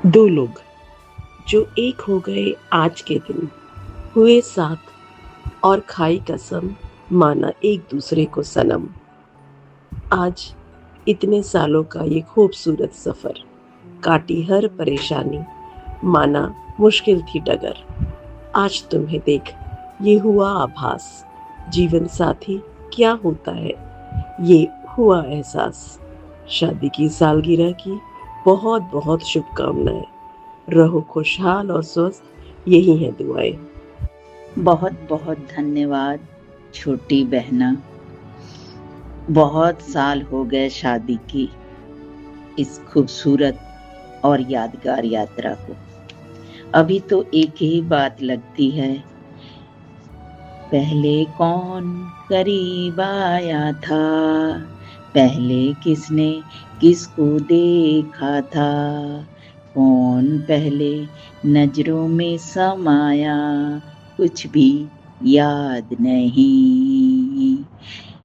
दो लोग जो एक हो गए आज के दिन, हुए साथ और खाई कसम, माना एक दूसरे को सनम। आज इतने सालों का ये खूबसूरत सफर, काटी हर परेशानी, माना मुश्किल थी डगर। आज तुम्हें देख ये हुआ आभास, जीवन साथी क्या होता है ये हुआ एहसास। शादी की सालगिरह की बहुत बहुत शुभकामनाएं। रहो खुशहाल और स्वस्थ, यही है दुआएं। बहुत बहुत धन्यवाद छोटी बहना। बहुत साल हो गए शादी की इस खूबसूरत और यादगार यात्रा को। अभी तो एक ही बात लगती है, पहले कौन करीब आया था, पहले किसने किसको देखा था, कौन पहले नजरों में समाया, कुछ भी याद नहीं।